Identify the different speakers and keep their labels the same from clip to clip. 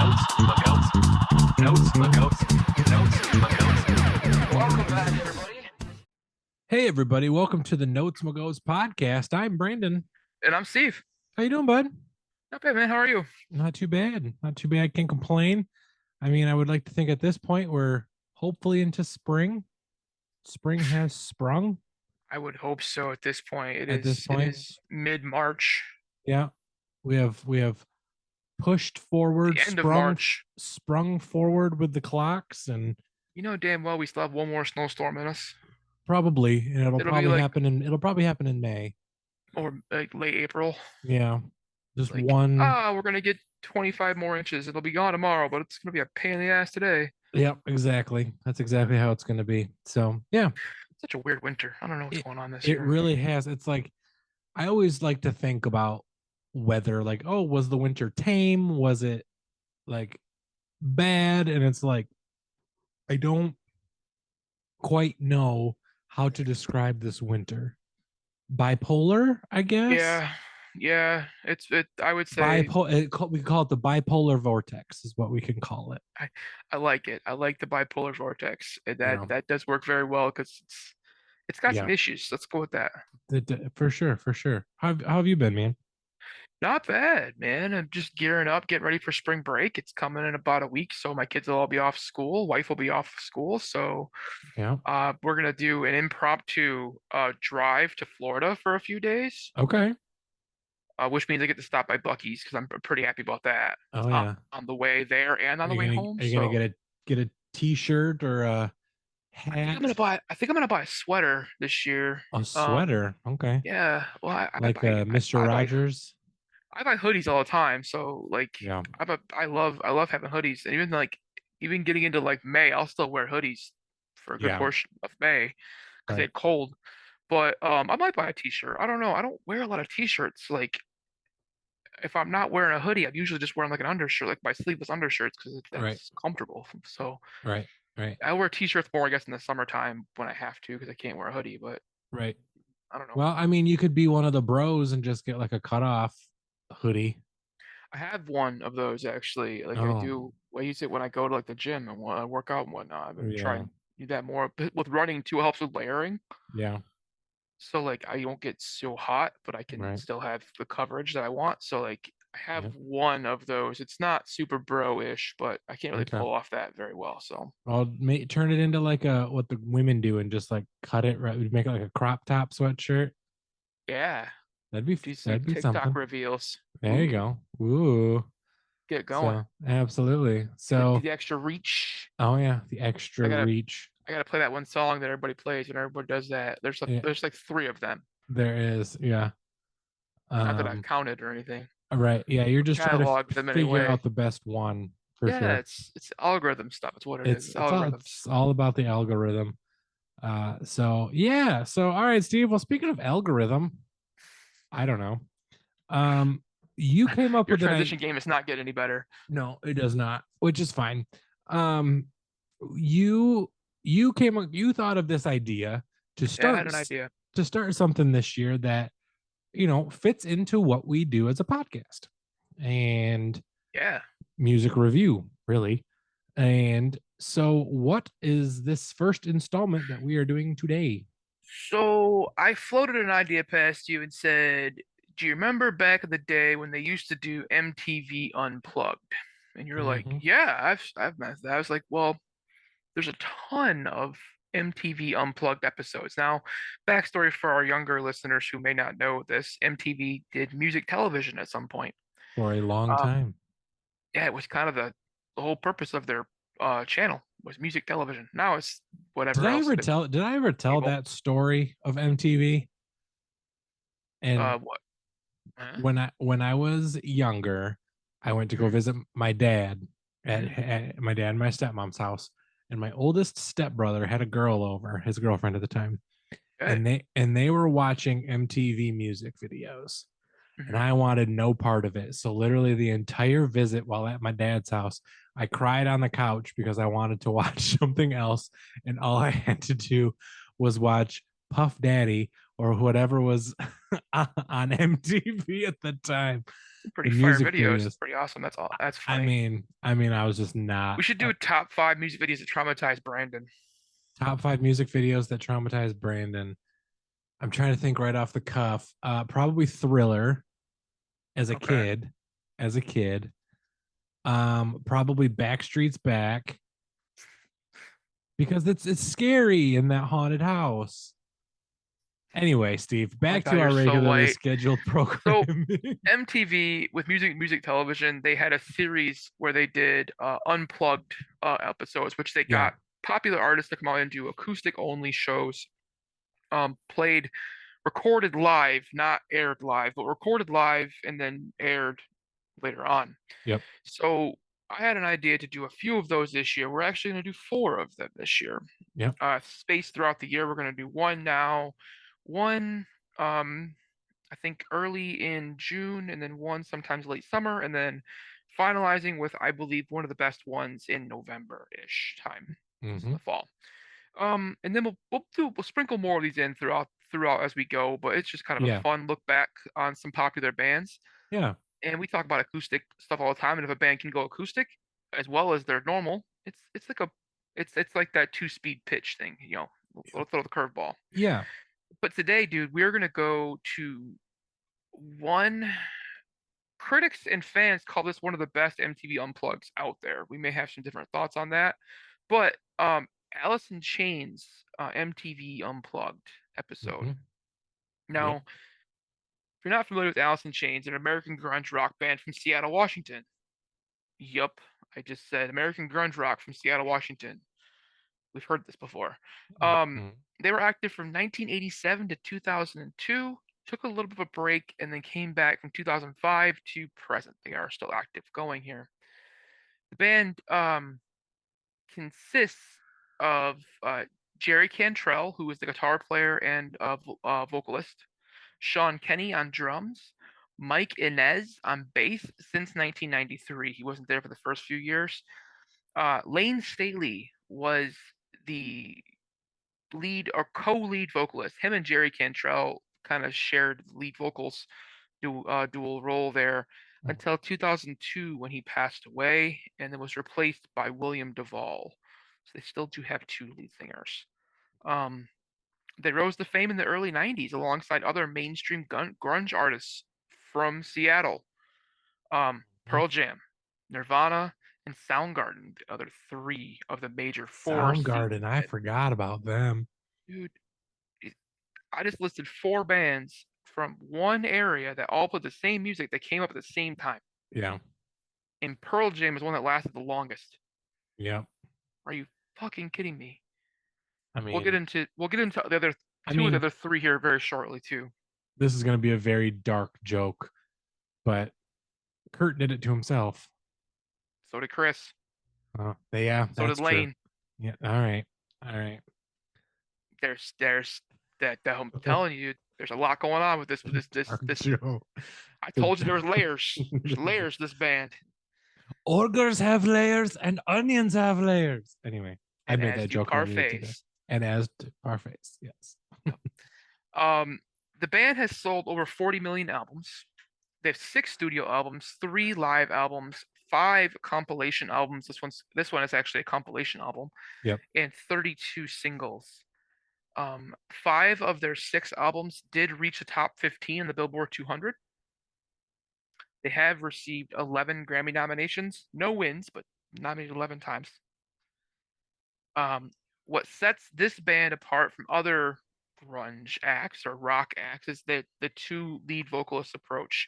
Speaker 1: Welcome back, everybody.
Speaker 2: Hey, everybody. Welcome to the Notes Magos podcast. I'm Brandon.
Speaker 1: And I'm Steve.
Speaker 2: How you doing, bud?
Speaker 1: Not bad, man. How are you?
Speaker 2: Not too bad. Not too bad. Can't complain. I mean, I would like to think at this point we're hopefully into spring. Spring has sprung
Speaker 1: I would hope so at this point. It
Speaker 2: at this
Speaker 1: is
Speaker 2: point.
Speaker 1: mid-March.
Speaker 2: Yeah. We have pushed forward,
Speaker 1: The end of March.
Speaker 2: sprung forward with the clocks, and
Speaker 1: You know damn well we still have one more snowstorm in us.
Speaker 2: probably and it'll
Speaker 1: It'll be
Speaker 2: probably
Speaker 1: like-
Speaker 2: happen in May.
Speaker 1: Or like late April.
Speaker 2: Yeah. Just
Speaker 1: Like,
Speaker 2: one.
Speaker 1: we're gonna get 25 more inches. It'll be gone tomorrow, but it's gonna be a pain in the ass today.
Speaker 2: Yep, exactly. That's exactly how it's going to be. So, yeah.
Speaker 1: Such a weird winter. I don't know what's going on this
Speaker 2: It
Speaker 1: year.
Speaker 2: really has. It's like I always like to think about whether, like, oh, was the winter tame? Was it like bad? And it's like I don't quite know how to describe this winter. Bipolar, I guess.
Speaker 1: Yeah. I would say
Speaker 2: We call it the bipolar vortex, is what we can call it.
Speaker 1: I like it. I like the bipolar vortex.
Speaker 2: Yeah.
Speaker 1: That does work very well because it's got some
Speaker 2: Yeah.
Speaker 1: issues. Let's go with that.
Speaker 2: For sure. How have you been, man?
Speaker 1: Not bad, man. I'm just gearing up, getting ready for spring break. It's coming in about a week, so my kids will all be off school. Wife will be off school, so
Speaker 2: Yeah.
Speaker 1: we're gonna do an impromptu drive to Florida for a few days.
Speaker 2: Okay.
Speaker 1: Which means I get to stop by Buc-ee's because I'm pretty happy about that.
Speaker 2: Oh yeah.
Speaker 1: On the way there and on the way home.
Speaker 2: Are you gonna get a t-shirt or a hat?
Speaker 1: I think I'm gonna buy a sweater this year.
Speaker 2: A sweater. Okay.
Speaker 1: Yeah. Well,
Speaker 2: Like Mr. Rogers.
Speaker 1: I buy hoodies all the time, so like
Speaker 2: Yeah.
Speaker 1: I love having hoodies. And even getting into like May, I'll still wear hoodies for a good
Speaker 2: Yeah.
Speaker 1: portion of May because
Speaker 2: Right.
Speaker 1: it's cold. But I might buy a t-shirt. I don't know. I don't wear a lot of t-shirts. Like if I'm not wearing a hoodie, I'm usually just wearing like an undershirt, like my sleeveless undershirts, because that's
Speaker 2: Right.
Speaker 1: comfortable. So
Speaker 2: Right.
Speaker 1: I wear t-shirts more, I guess, in the summertime when I have to because I can't wear a hoodie. But
Speaker 2: Right.
Speaker 1: I don't know.
Speaker 2: Well, I mean, you could be one of the bros and just get like a cutoff hoodie.
Speaker 1: I have one of those actually. Like I use it when I go to like the gym and when I work out and whatnot. I've been trying to do that more. But with running too, it helps with layering.
Speaker 2: Yeah.
Speaker 1: So like I won't get so hot, but I can
Speaker 2: Right.
Speaker 1: still have the coverage that I want. So like I have
Speaker 2: Yep.
Speaker 1: one of those. It's not super bro-ish, but I can't really
Speaker 2: Okay.
Speaker 1: pull off that very well. So
Speaker 2: I'll turn it into like what the women do and just like cut it right. We'd make it like a crop top sweatshirt.
Speaker 1: yeah,
Speaker 2: That'd be
Speaker 1: do some
Speaker 2: something.
Speaker 1: TikTok reveals.
Speaker 2: There you go. Ooh.
Speaker 1: Get it going.
Speaker 2: So, absolutely. So
Speaker 1: The extra reach.
Speaker 2: oh yeah, the extra reach.
Speaker 1: I gotta play that one song that everybody plays when everybody does that. There's like 3 of them.
Speaker 2: There is, yeah.
Speaker 1: Not that I've counted or anything.
Speaker 2: Right. Yeah, you're just trying
Speaker 1: Catalog
Speaker 2: to
Speaker 1: them
Speaker 2: figure
Speaker 1: anyway.
Speaker 2: out the best one for sure.
Speaker 1: It's algorithm stuff. It's what it is.
Speaker 2: It's
Speaker 1: Algorithms.
Speaker 2: all about the algorithm. So yeah. So all right, Steve. Well, speaking of algorithm, I don't know. You came up
Speaker 1: Your
Speaker 2: with
Speaker 1: transition game is not getting any better.
Speaker 2: No, it does not, which is fine. You thought of this idea to start
Speaker 1: I had an idea.
Speaker 2: to start something this year that fits into what we do as a podcast and music review, really. And so what is this first installment that we are doing today?
Speaker 1: So I floated an idea past you and said, do you remember back in the day when they used to do MTV Unplugged? And you're like, yeah, I've met that. I was like, well, there's a ton of MTV Unplugged episodes. Now, backstory for our younger listeners who may not know this, MTV did music television at some point.
Speaker 2: For a long time.
Speaker 1: Yeah, it was kind of the whole purpose of their channel was music television. Now it's whatever.
Speaker 2: Did I ever tell that story of MTV? And
Speaker 1: what?
Speaker 2: When I was younger, I went to go visit my dad at my dad and my stepmom's house, and my oldest stepbrother had a girl over, his girlfriend at the time, and they were watching MTV music videos, and I wanted no part of it. So literally the entire visit while at my dad's house, I cried on the couch because I wanted to watch something else, and all I had to do was watch Puff Daddy or whatever was on MTV at the time.
Speaker 1: Pretty
Speaker 2: The
Speaker 1: fire
Speaker 2: music
Speaker 1: videos.
Speaker 2: videos.
Speaker 1: Pretty awesome. That's all. That's
Speaker 2: I
Speaker 1: funny.
Speaker 2: mean, I mean, I was just
Speaker 1: We
Speaker 2: not
Speaker 1: should do a top five music videos that traumatized Brandon.
Speaker 2: top five music videos that traumatized Brandon. I'm trying to think right off the cuff. Probably Thriller as a
Speaker 1: Okay.
Speaker 2: kid. As a kid. Probably Backstreet's Back because it's scary in that haunted house. Anyway, Steve,
Speaker 1: My
Speaker 2: back
Speaker 1: God,
Speaker 2: to
Speaker 1: you're
Speaker 2: our
Speaker 1: so
Speaker 2: regularly
Speaker 1: white.
Speaker 2: scheduled
Speaker 1: So
Speaker 2: programming.
Speaker 1: MTV with music television, they had a series where they did unplugged episodes, which they
Speaker 2: Yeah.
Speaker 1: got popular artists to come out and do acoustic only shows, played recorded live, not aired live, but recorded live and then aired later on.
Speaker 2: Yep.
Speaker 1: So I had an idea to do a few of those this year. We're actually going to do four of them this year.
Speaker 2: Yep.
Speaker 1: Spaced throughout the year. We're going to do one now, one um, I think early in June, and then one sometimes late summer, and then finalizing with I believe one of the best ones in November-ish time, so in
Speaker 2: Mm-hmm.
Speaker 1: the fall. And then we'll sprinkle more of these in throughout as we go, but it's just kind of a
Speaker 2: Yeah.
Speaker 1: fun look back on some popular bands.
Speaker 2: Yeah.
Speaker 1: And we talk about acoustic stuff all the time, and if a band can go acoustic as well as their normal, it's like a it's like that two-speed pitch thing, throw the curveball.
Speaker 2: Yeah.
Speaker 1: But today, dude, we're gonna go to one. Critics and fans call this one of the best MTV unplugs out there. We may have some different thoughts on that, but Alice in Chains MTV Unplugged episode.
Speaker 2: Mm-hmm. Yep.
Speaker 1: Now, if you're not familiar with Alice in Chains, an American grunge rock band from Seattle, Washington. Yup, I just said American grunge rock from Seattle, Washington. We've heard this before. Um,
Speaker 2: Mm-hmm.
Speaker 1: they were active from 1987 to 2002, took a little bit of a break, and then came back from 2005 to present. They are still active, going here. The band consists of Jerry Cantrell, who is the guitar player and vocalist, Sean Kenny on drums, Mike Inez on bass since 1993. He wasn't there for the first few years. Lane Staley was the lead or co-lead vocalist. Him and Jerry Cantrell kind of shared lead vocals dual role there until 2002 when he passed away and then was replaced by William Duvall. So they still do have two lead singers. Um, they rose to fame in the early 90s alongside other mainstream grunge artists from Seattle. Pearl Jam, Nirvana, and Soundgarden, the other three of the major four
Speaker 2: Soundgarden.
Speaker 1: Seattle
Speaker 2: I
Speaker 1: bands.
Speaker 2: forgot about them.
Speaker 1: Dude, I just listed four bands from one area that all played the same music that came up at the same time.
Speaker 2: Yeah.
Speaker 1: And Pearl Jam is one that lasted the longest.
Speaker 2: Yeah.
Speaker 1: Are you fucking kidding me?
Speaker 2: I
Speaker 1: We'll get
Speaker 2: mean,
Speaker 1: into we'll get into the other
Speaker 2: I
Speaker 1: two of the
Speaker 2: mean,
Speaker 1: other three here very shortly too.
Speaker 2: this is going to be a very dark joke, but Kurt did it to himself.
Speaker 1: So did Chris.
Speaker 2: Yeah,
Speaker 1: So did
Speaker 2: that's true.
Speaker 1: Lane.
Speaker 2: Yeah. All right. All right.
Speaker 1: There's that I'm telling you, there's a lot going on with
Speaker 2: Dark
Speaker 1: this.
Speaker 2: joke.
Speaker 1: I
Speaker 2: The
Speaker 1: told you there was layers. There's layers to this band,
Speaker 2: Ogres have layers and onions have layers. Anyway, I
Speaker 1: and
Speaker 2: made
Speaker 1: as
Speaker 2: that
Speaker 1: do
Speaker 2: joke earlier today.
Speaker 1: parfaits.
Speaker 2: And as to parfaits, yes.
Speaker 1: Yep. Um, the band has sold over 40 million albums. They have six studio albums, three live albums, five compilation albums. This one is actually a compilation album,
Speaker 2: Yep.
Speaker 1: and 32 singles. Five of their six albums did reach the top 15 in the Billboard 200. They have received 11 Grammy nominations, no wins, but nominated 11 times. Um, what sets this band apart from other grunge acts or rock acts is that the two lead vocalist approach.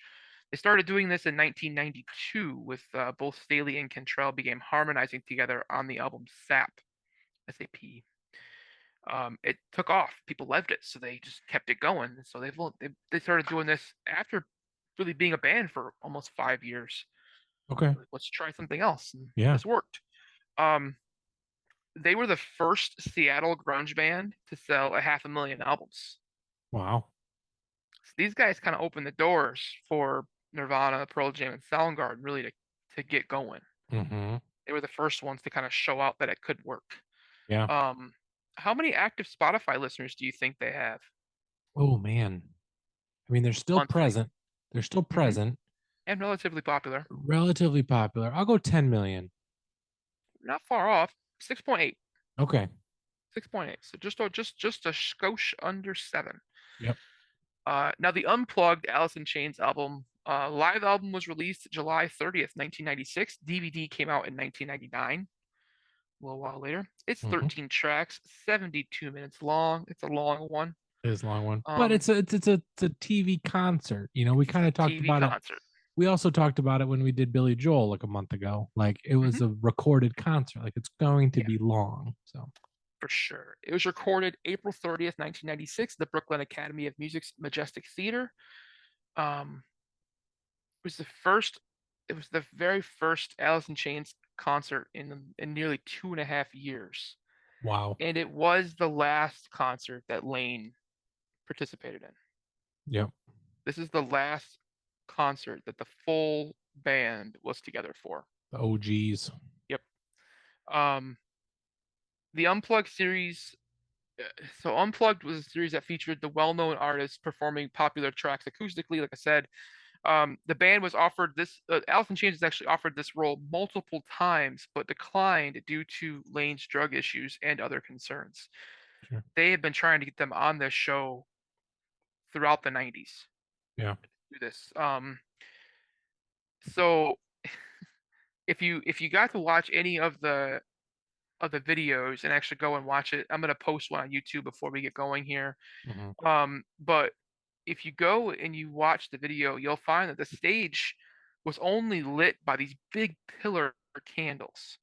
Speaker 1: They started doing this in 1992 with both Staley and Cantrell began harmonizing together on the album SAP, SAP. It took off. People loved it, so they just kept it going. So they started doing this after really being a band for almost 5 years.
Speaker 2: Okay.
Speaker 1: Let's try something else, and
Speaker 2: Yeah.
Speaker 1: this worked. Um, they were the first Seattle grunge band to sell a 500,000 albums.
Speaker 2: Wow.
Speaker 1: So these guys kind of opened the doors for Nirvana, Pearl Jam, and Soundgarden really to get going.
Speaker 2: Mm-hmm.
Speaker 1: They were the first ones to kind of show out that it could work.
Speaker 2: Yeah.
Speaker 1: Um, how many active Spotify listeners do you think they have
Speaker 2: Oh man. I mean, they're still
Speaker 1: monthly?
Speaker 2: present. They're still
Speaker 1: Hmm.
Speaker 2: present.
Speaker 1: and relatively popular.
Speaker 2: Relatively popular. I'll go 10 million.
Speaker 1: Not far off. 6.8.
Speaker 2: Okay.
Speaker 1: 6.8. So just a skosh under 7.
Speaker 2: Yep.
Speaker 1: Now the Unplugged Alice in Chains album, live album was released July 30th, 1996. DVD came out in 1999, a little while later. It's
Speaker 2: Mm-hmm.
Speaker 1: 13 tracks, 72 minutes long. It's a long one.
Speaker 2: It is a long one, but
Speaker 1: Um,
Speaker 2: it's a TV concert. You know, we
Speaker 1: it's
Speaker 2: kind
Speaker 1: a
Speaker 2: of talked
Speaker 1: TV
Speaker 2: about it.
Speaker 1: concert.
Speaker 2: We also talked about it when we did Billy Joel like a month ago. Like it was
Speaker 1: Hmm.
Speaker 2: a recorded concert. Like it's going to
Speaker 1: Yeah,
Speaker 2: be long. So
Speaker 1: for sure. It was recorded April 30th, 1996, the Brooklyn Academy of Music's Majestic Theater. Um, it was the first. It was the very first Alice in Chains concert in nearly 2.5 years,
Speaker 2: wow.
Speaker 1: and it was the last concert that Lane participated in.
Speaker 2: Yep.
Speaker 1: This is the last concert that the full band was together for.
Speaker 2: The OGs.
Speaker 1: Yep. Um, the Unplugged series. So Unplugged was a series that featured the well-known artists performing popular tracks acoustically. Like I said, the band was offered this. Alice in Chains was actually offered this role multiple times, but declined due to Lane's drug issues and other concerns.
Speaker 2: Sure.
Speaker 1: They had been trying to get them on this show throughout the 90s.
Speaker 2: Yeah.
Speaker 1: Do this. So if you got to watch any of the videos and actually go and watch it, I'm gonna post one on YouTube before we get going here.
Speaker 2: Mm-hmm.
Speaker 1: But if you go and you watch the video, you'll find that the stage was only lit by these big pillar candles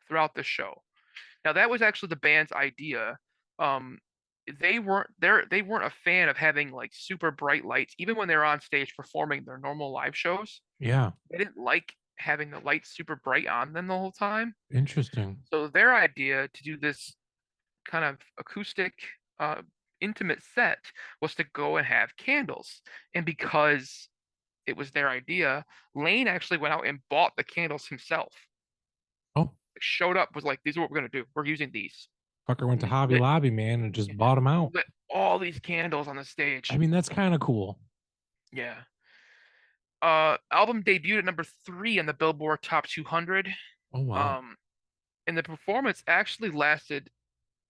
Speaker 1: throughout the show. Now that was actually the band's idea. Um, they weren't a fan of having like super bright lights, even when they were on stage performing their normal live shows.
Speaker 2: Yeah.
Speaker 1: They didn't like having the lights super bright on them the whole time.
Speaker 2: Interesting.
Speaker 1: So their idea to do this kind of acoustic, uh, intimate set was to go and have candles. And because it was their idea, Lane actually went out and bought the candles himself.
Speaker 2: Oh,
Speaker 1: Showed up, was like, "These are what we're gonna do. We're using these."
Speaker 2: fucker went
Speaker 1: And
Speaker 2: to
Speaker 1: he
Speaker 2: Hobby Lobby, man, and just bought them out.
Speaker 1: lit all these candles on the
Speaker 2: I
Speaker 1: stage.
Speaker 2: mean, that's kind of cool.
Speaker 1: Yeah. Album debuted at number 3 on the Billboard Top 200.
Speaker 2: Oh wow.
Speaker 1: Um, and the performance actually lasted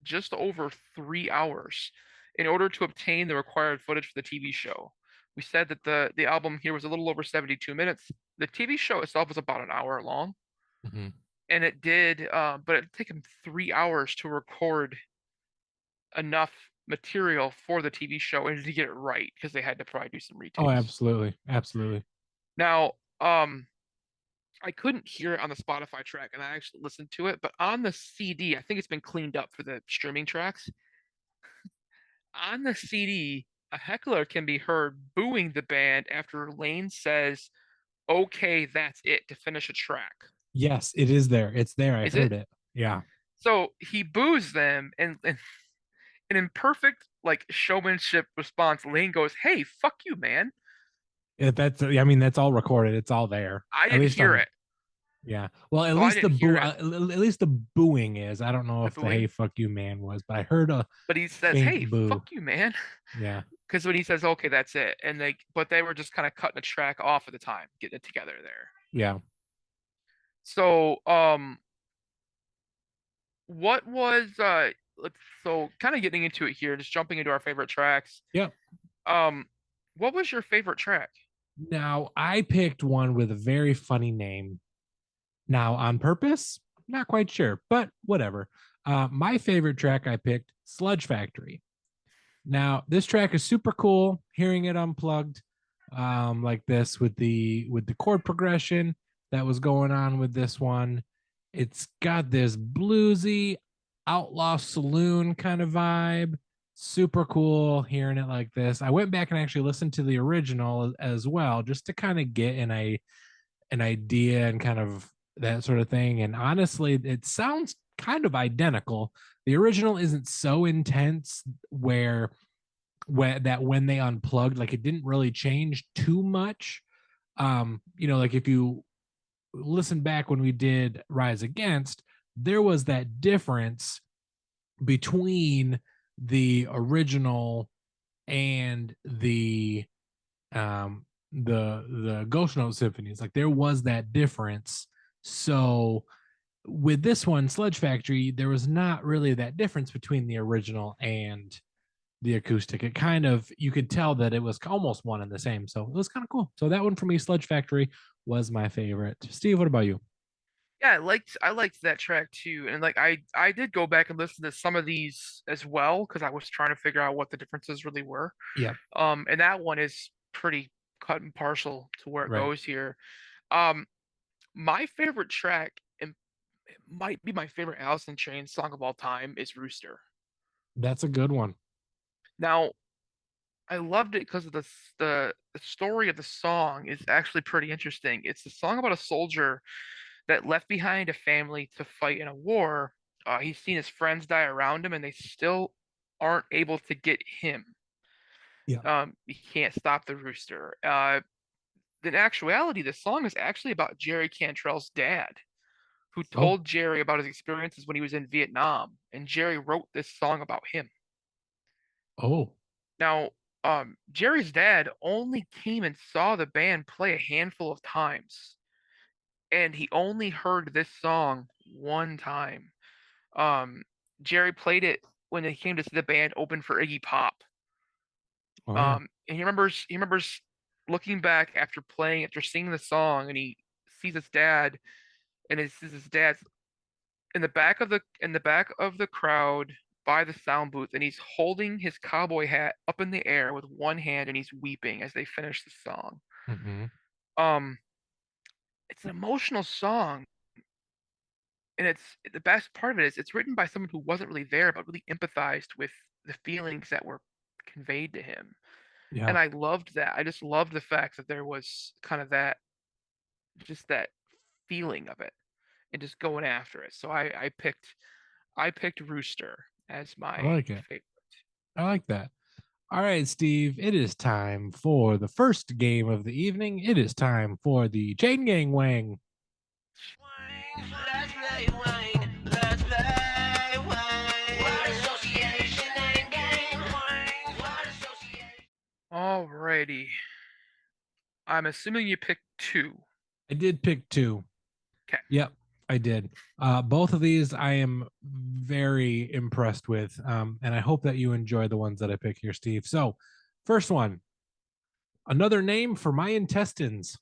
Speaker 1: just over 3 hours in order to obtain the required footage for the TV show. We said that the album here was a little over 72 minutes. The TV show itself was about an hour long,
Speaker 2: Mm-hmm.
Speaker 1: and it did, but it took him 3 hours to record enough material for the TV show and to get it right because they had to probably do some
Speaker 2: Oh,
Speaker 1: retakes.
Speaker 2: absolutely, absolutely.
Speaker 1: Now, I couldn't hear it on the Spotify track, and I actually listened to it, but on the CD, I think it's been cleaned up for the streaming tracks. On the CD, a heckler can be heard booing the band after Lane says, "Okay, that's it," to finish a track.
Speaker 2: Yes, it is there. It's there. I
Speaker 1: Is
Speaker 2: heard
Speaker 1: it?
Speaker 2: it. Yeah.
Speaker 1: So he boos them, and in perfect like showmanship response, Lane goes, "Hey, fuck you, man.
Speaker 2: That's. I mean, that's all recorded. It's all there.
Speaker 1: I
Speaker 2: At
Speaker 1: didn't
Speaker 2: least
Speaker 1: hear
Speaker 2: on.
Speaker 1: it.
Speaker 2: Yeah. Well, at
Speaker 1: So I
Speaker 2: least the
Speaker 1: didn't hear
Speaker 2: boo.
Speaker 1: it,
Speaker 2: At least the booing is. I don't know
Speaker 1: the
Speaker 2: if the "Hey
Speaker 1: booing."
Speaker 2: fuck you man" was, but I heard a
Speaker 1: But he says,
Speaker 2: faint
Speaker 1: "Hey,
Speaker 2: boo.
Speaker 1: fuck you, man."
Speaker 2: Yeah.
Speaker 1: Because when he says, "Okay, that's it," and but they were just kind of cutting a track off at the time, getting it together there.
Speaker 2: Yeah.
Speaker 1: So, what was let's so kind of getting into it here, just jumping into our favorite tracks.
Speaker 2: Yep.
Speaker 1: Um, what was your favorite track?
Speaker 2: Now I picked one with a very funny name. Now on purpose, not quite sure, but whatever. My favorite track I picked, Sludge Factory. Now, this track is super cool. Hearing it unplugged, like this with the chord progression that was going on with this one. It's got this bluesy outlaw saloon kind of vibe. Super cool hearing it like this. I went back and actually listened to the original as well, just to kind of get an idea and kind of that sort of thing. And honestly, it sounds kind of identical. The original isn't so intense when they unplugged, like it didn't really change too much. You know, like if you listen back when we did Rise Against, there was that difference between the original and the the Ghost Note symphonies. Like there was that difference. So with this one, Sledge Factory, there was not really that difference between the original and the acoustic. It kind of, you could tell that it was almost one and the same. So it was kind of cool. So that one for me, Sledge Factory, was my favorite. Steve, what about you?
Speaker 1: Yeah, I liked that track too, and like I did go back and listen to some of these as well because I was trying to figure out what the differences really were.
Speaker 2: Yeah,
Speaker 1: And that one is pretty cut and partial to where it
Speaker 2: right.
Speaker 1: goes here. Um, my favorite track, and it might be my favorite Alice in Chains song of all time, is Rooster.
Speaker 2: That's a good one.
Speaker 1: Now, I loved it because of the story of the song is actually pretty interesting. It's a song about a soldier that left behind a family to fight in a war. He's seen his friends die around him, and they still aren't able to get him.
Speaker 2: Yeah.
Speaker 1: He can't stop the rooster. In actuality, the song is actually about Jerry Cantrell's dad, who
Speaker 2: Oh,
Speaker 1: told Jerry about his experiences when he was in Vietnam, and Jerry wrote this song about him.
Speaker 2: oh,
Speaker 1: Now, Jerry's dad only came and saw the band play a handful of times, and he only heard this song one time. Um, Jerry played it when they came to see the band open for Iggy Pop.
Speaker 2: oh yeah.
Speaker 1: And he remembers looking back after playing, after singing the song, and he sees his dad, and he sees his dad in the back of the crowd by the sound booth, and he's holding his cowboy hat up in the air with one hand, and he's weeping as they finish the song.
Speaker 2: Mm-hmm.
Speaker 1: Um, it's an emotional song, and it's the best part of it is it's written by someone who wasn't really there, but really empathized with the feelings that were conveyed to him.
Speaker 2: Yeah,
Speaker 1: And I loved that. I just loved the fact that there was kind of that feeling of it and just going after it. So I picked Rooster as
Speaker 2: I
Speaker 1: my
Speaker 2: like it.
Speaker 1: favorite.
Speaker 2: I like that. All right, Steve, it is time for the first game of the evening. It is time for the Chain Gang Wang.
Speaker 3: Let's play wine. Let's play wine. Word association and game. Word association.
Speaker 1: Alrighty. I'm assuming you picked two.
Speaker 2: I did pick two.
Speaker 1: Okay.
Speaker 2: Yep, I did. Both of these I am very impressed with, and I hope that you enjoy the ones that I pick here, Steve. So, first one, another name for my intestines.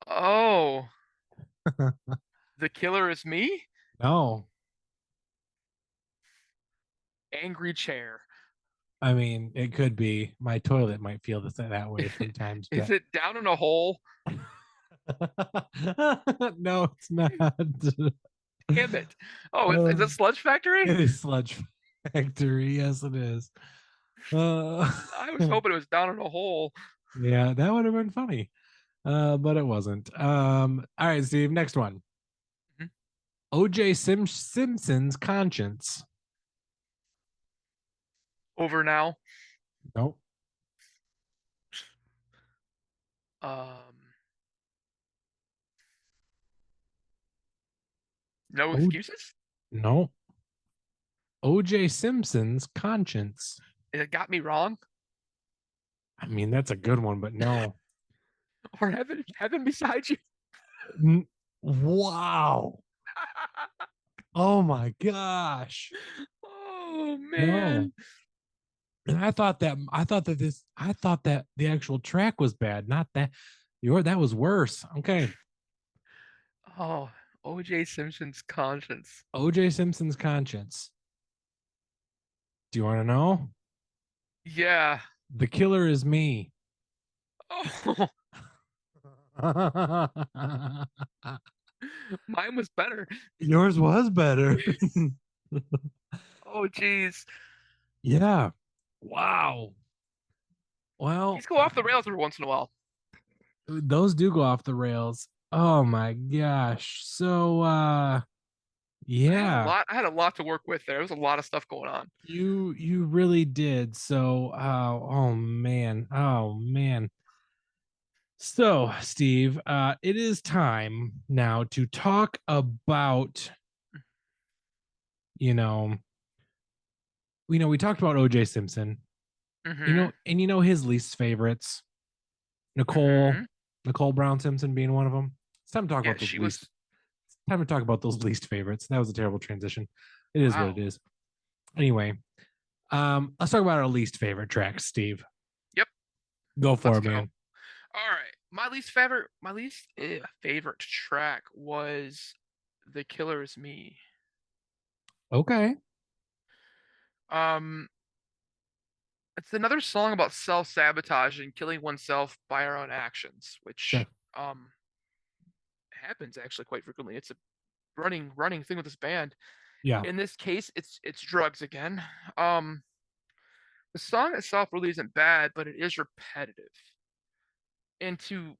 Speaker 1: Oh, the killer is me?
Speaker 2: No,
Speaker 1: Angry chair.
Speaker 2: I mean it could be my toilet might feel that way sometimes,
Speaker 1: Is
Speaker 2: but
Speaker 1: it down in a hole?
Speaker 2: no, it's not.
Speaker 1: Damn it. Oh, is
Speaker 2: Uh,
Speaker 1: it Sludge Factory?
Speaker 2: it is Sludge Factory. Yes, it is. Uh,
Speaker 1: I was hoping it was down in a hole.
Speaker 2: yeah, that would have been funny, but it wasn't. All right, Steve. Next one.
Speaker 1: Mhm.
Speaker 2: O.J. Simpson's conscience.
Speaker 1: Over now.
Speaker 2: Nope.
Speaker 1: Um, no
Speaker 2: Oh,
Speaker 1: excuses?
Speaker 2: no. O.J. Simpson's conscience.
Speaker 1: It got me wrong?
Speaker 2: I mean, that's a good one, but no.
Speaker 1: Or heaven beside you?
Speaker 2: Wow. Oh my gosh.
Speaker 1: Oh
Speaker 2: No.
Speaker 1: man.
Speaker 2: And I thought that the actual track was bad, not that that was worse. Okay.
Speaker 1: Oh, OJ Simpson's conscience.
Speaker 2: OJ Simpson's conscience. Do you want to know?
Speaker 1: Yeah.
Speaker 2: The killer is me.
Speaker 1: Oh, mine was better.
Speaker 2: Yours was better.
Speaker 1: Oh, geez.
Speaker 2: Yeah. Wow. Well,
Speaker 1: These go off the rails every once in a while.
Speaker 2: those do go off the rails. Oh my gosh. So
Speaker 1: I had a
Speaker 2: yeah,
Speaker 1: lot. I had a lot to work with there. There was a lot of stuff going on.
Speaker 2: you really did. So oh man. Oh man. So, Steve, it is time now to talk about, you know, we talked about OJ Simpson.
Speaker 1: Mm-hmm.
Speaker 2: His least favorites,
Speaker 1: Mm-hmm.
Speaker 2: Nicole Brown Simpson being one of them. It's time to talk
Speaker 1: Yeah,
Speaker 2: about those
Speaker 1: she
Speaker 2: least.
Speaker 1: was.
Speaker 2: It's time to talk about those least favorites. That was a terrible transition. It is what it
Speaker 1: Wow.
Speaker 2: is. Anyway, let's talk about our least favorite tracks, Steve.
Speaker 1: Yep.
Speaker 2: Go for
Speaker 1: Let's
Speaker 2: it,
Speaker 1: go.
Speaker 2: man.
Speaker 1: All right. My least favorite track was "The Killer Is Me."
Speaker 2: Okay.
Speaker 1: Um, it's another song about self-sabotage and killing oneself by our own actions,
Speaker 2: Sure.
Speaker 1: which happens actually quite frequently. It's a running thing with this band.
Speaker 2: Yeah.
Speaker 1: In this case, it's drugs again. Um, the song itself really isn't bad, but it is repetitive. And to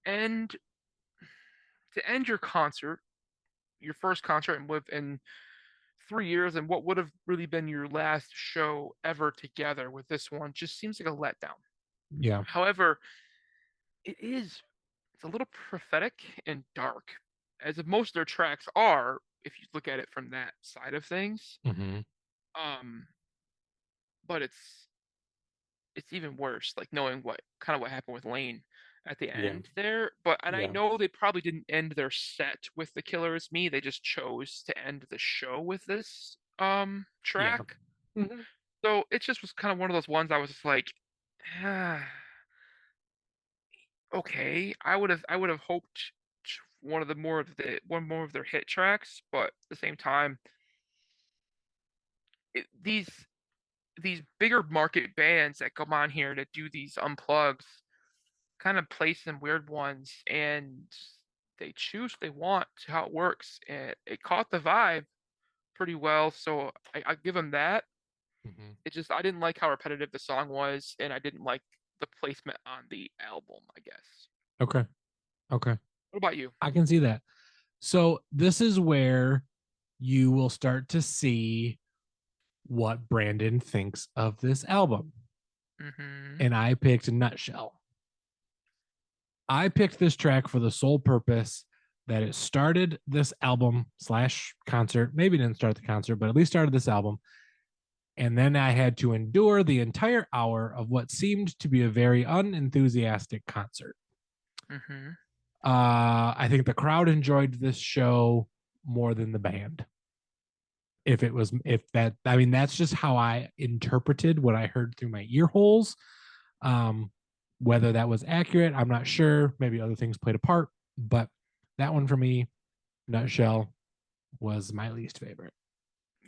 Speaker 1: end your concert, your first concert, and within 3 years, and what would have really been your last show ever together with this one, just seems like a letdown.
Speaker 2: Yeah.
Speaker 1: However, it's a little prophetic and dark, as if most of their tracks are, if you look at it from that side of things.
Speaker 2: Mm-hmm.
Speaker 1: Um, but it's even worse, like knowing what happened with Lane at the
Speaker 2: Yeah.
Speaker 1: end there. And I
Speaker 2: Yeah.
Speaker 1: know they probably didn't end their set with "The Killer Is Me." They just chose to end the show with this
Speaker 2: Yeah.
Speaker 1: track.
Speaker 2: Mm-hmm.
Speaker 1: So it just was kind of one of those ones I was just like, ah, okay. I would have hoped one more of their hit tracks, but at the same time, these bigger market bands that come on here to do these unplugs kind of play some weird ones, and they choose what they want to how it works, and it caught the vibe pretty well. So I give them that.
Speaker 2: Mm-hmm.
Speaker 1: It just I didn't like how repetitive the song was, and I didn't like the placement on the album, I guess.
Speaker 2: Okay. Okay.
Speaker 1: What about you?
Speaker 2: I can see that. So this is where you will start to see what Brandon thinks of this album.
Speaker 1: Mm-hmm.
Speaker 2: And I picked Nutshell. I picked this track for the sole purpose that it started this album slash concert. Maybe didn't start the concert, but at least started this album. And then I had to endure the entire hour of what seemed to be a very unenthusiastic concert.
Speaker 1: Mm-hmm.
Speaker 2: I think the crowd enjoyed this show more than the band. That's just how I interpreted what I heard through my ear holes. Whether that was accurate, I'm not sure. Maybe other things played a part, but that one for me, Nutshell, was my least favorite.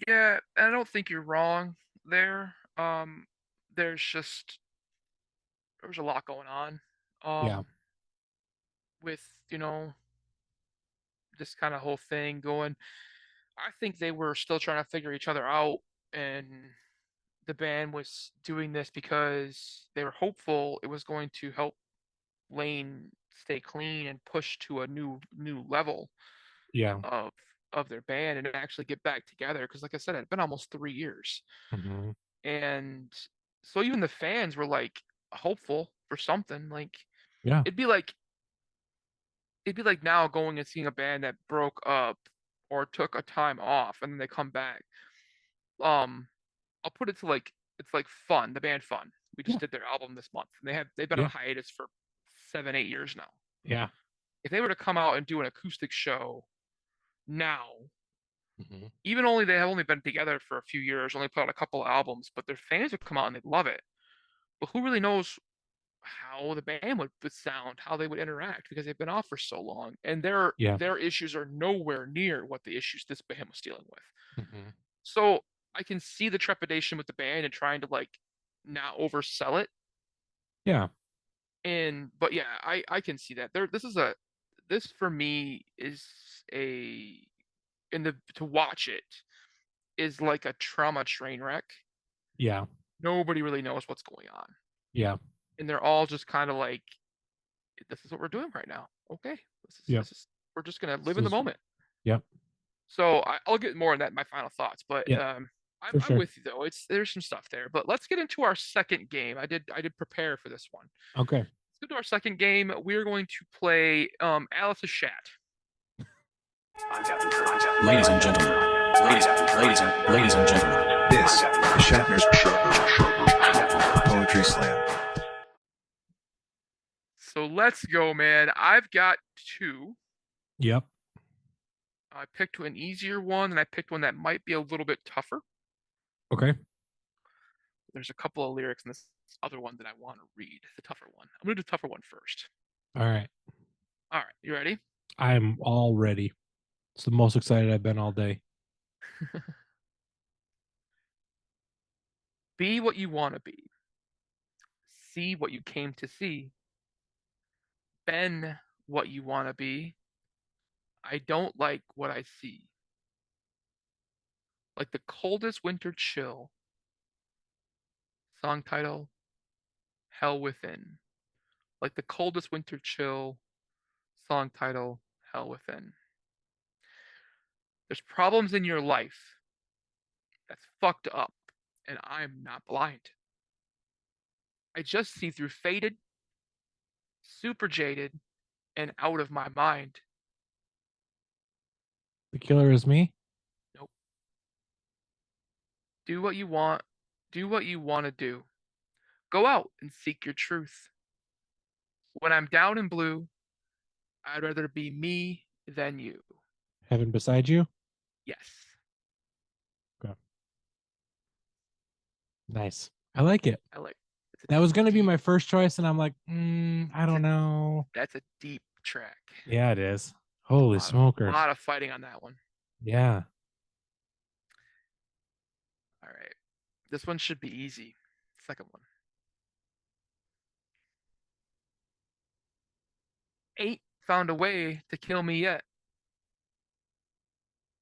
Speaker 1: Yeah, I don't think you're wrong there. There's just there was a lot going on.
Speaker 2: Yeah,
Speaker 1: With this kind of whole thing going. I think they were still trying to figure each other out, and the band was doing this because they were hopeful it was going to help Lane stay clean and push to a new level
Speaker 2: yeah,
Speaker 1: of their band and actually get back together. Because, like I said, it had been almost 3 years,
Speaker 2: mm-hmm.
Speaker 1: and so even the fans were like hopeful for something. Like
Speaker 2: Yeah,
Speaker 1: it'd be like now going and seeing a band that broke up or took a time off and then they come back. Um, I'll put it to like it's like Fun, the band Fun. We
Speaker 2: yeah,
Speaker 1: just did their album this month, and they've been on
Speaker 2: yeah,
Speaker 1: hiatus for 7-8 years now.
Speaker 2: yeah.
Speaker 1: If they were to come out and do an acoustic show now,
Speaker 2: Mm-hmm.
Speaker 1: even only they have only been together for a few years, only put out a couple of albums, but their fans would come out and they'd love it. But who really knows how the band would sound, how they would interact because they've been off for so long, and
Speaker 2: Yeah,
Speaker 1: their issues are nowhere near what the issues this band was dealing with.
Speaker 2: mm-hmm.
Speaker 1: So I can see the trepidation with the band and trying to like not oversell it.
Speaker 2: Yeah,
Speaker 1: But yeah, I can see that. This for me is a in the to watch it is like a trauma train wreck.
Speaker 2: yeah,
Speaker 1: Nobody really knows what's going on.
Speaker 2: yeah,
Speaker 1: And they're all just kind of like, this is what we're doing right now. Okay.
Speaker 2: yep.
Speaker 1: This is we're just gonna live in
Speaker 2: So,
Speaker 1: the moment.
Speaker 2: yep,
Speaker 1: So I'll get more on that in my final thoughts, but
Speaker 2: yeah, for
Speaker 1: I'm
Speaker 2: sure.
Speaker 1: with you though. There's some stuff there, but let's get into our second game. I did prepare for this one.
Speaker 2: Okay.
Speaker 1: Let's go to our second game. We're going to play Alice's Shat.
Speaker 4: Ladies and gentlemen, ladies and gentlemen, this is Shatner's Show. Poetry Slam.
Speaker 1: So let's go, man. I've got two.
Speaker 2: Yep.
Speaker 1: I picked an easier one, and I picked one that might be a little bit tougher.
Speaker 2: Okay.
Speaker 1: There's a couple of lyrics in this other one that I want to read. The tougher one. I'm gonna do the tougher one first.
Speaker 2: All right.
Speaker 1: All right, you ready?
Speaker 2: I'm all ready. It's the most excited I've been all day.
Speaker 1: Be what you want to be. See what you came to see. Been what you want to be. I don't like what I see. Like the coldest winter chill. Song title, Hell Within. Like the coldest winter chill. Song title, Hell Within. There's problems in your life that's fucked up, and I'm not blind. I just see through faded, super jaded, and out of my mind.
Speaker 2: The killer is me.
Speaker 1: Nope. Do what you want. Do what you want to do. Go out and seek your truth. When I'm down and blue, I'd rather be me than you.
Speaker 2: Heaven beside you.
Speaker 1: Yes.
Speaker 2: Okay. Nice. I like it.
Speaker 1: I like
Speaker 2: That was going to be my first choice, and I'm like, I don't know.
Speaker 1: That's a deep track.
Speaker 2: Yeah, it is. Holy
Speaker 1: A
Speaker 2: smokers.
Speaker 1: lot of fighting on that one.
Speaker 2: Yeah.
Speaker 1: All right. This one should be easy. Second one. Ain't found a way to kill me yet.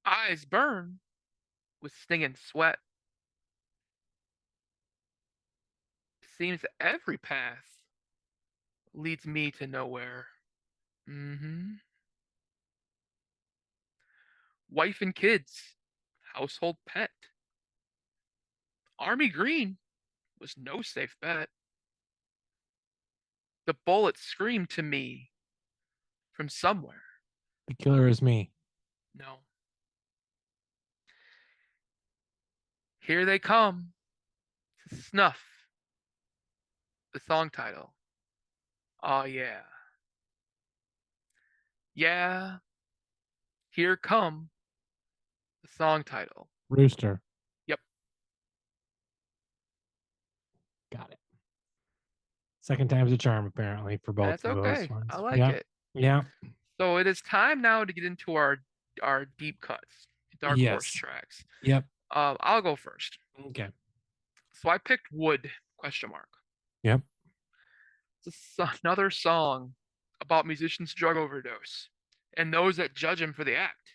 Speaker 1: Eyes burn with stinging sweat. Seems every path leads me to nowhere. Wife and kids, household pet. Army green was no safe bet. The bullet screamed to me from somewhere.
Speaker 2: The killer is me.
Speaker 1: No. Here they come to snuff the song title. Oh, yeah. Yeah. Here come the song title.
Speaker 2: Rooster.
Speaker 1: Yep.
Speaker 2: Got it. Second time's a charm, apparently, for both
Speaker 1: That's
Speaker 2: of those
Speaker 1: okay.
Speaker 2: ones.
Speaker 1: I like
Speaker 2: Yeah.
Speaker 1: it.
Speaker 2: Yeah.
Speaker 1: So it is time now to get into our deep cuts, dark horse
Speaker 2: Yes.
Speaker 1: tracks.
Speaker 2: Yep.
Speaker 1: I'll go first.
Speaker 2: Okay.
Speaker 1: So I picked Wood ?
Speaker 2: Yep.
Speaker 1: It's another song about musicians' drug overdose and those that judge him for the act.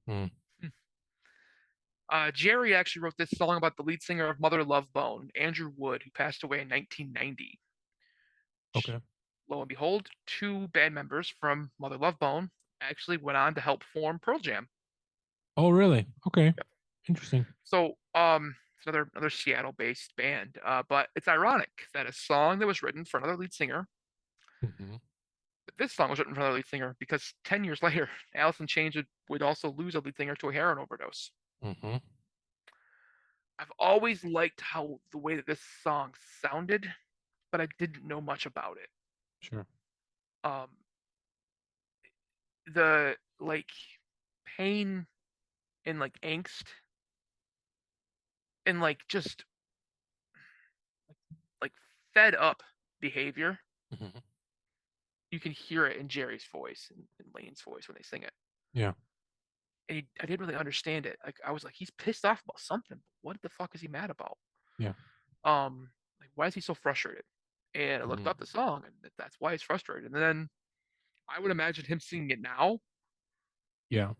Speaker 2: Hmm.
Speaker 1: Jerry actually wrote this song about the lead singer of Mother Love Bone, Andrew Wood, who passed away in 1990.
Speaker 2: Okay.
Speaker 1: Lo and behold, two band members from Mother Love Bone actually went on to help form Pearl Jam.
Speaker 2: Oh, really? Okay.
Speaker 1: Yep.
Speaker 2: Interesting.
Speaker 1: So, it's another Seattle-based band. But it's ironic that a song that was written for another lead singer,
Speaker 2: Mhm.
Speaker 1: but this song was written for another lead singer because 10 years later, Alice in Chains would also lose a lead singer to a heroin overdose.
Speaker 2: Mhm.
Speaker 1: I've always liked how the way that this song sounded, but I didn't know much about it.
Speaker 2: Sure.
Speaker 1: The like pain and like angst and like just like fed up behavior.
Speaker 2: Mhm.
Speaker 1: You can hear it in Jerry's voice and Lane's voice when they sing it.
Speaker 2: Yeah.
Speaker 1: And I didn't really understand it. Like I was like, he's pissed off about something. What the fuck is he mad about?
Speaker 2: Yeah.
Speaker 1: Like why is he so frustrated? And I looked
Speaker 2: Mhm.
Speaker 1: up the song, and that's why he's frustrated. And then I would imagine him singing it now.
Speaker 2: Yeah.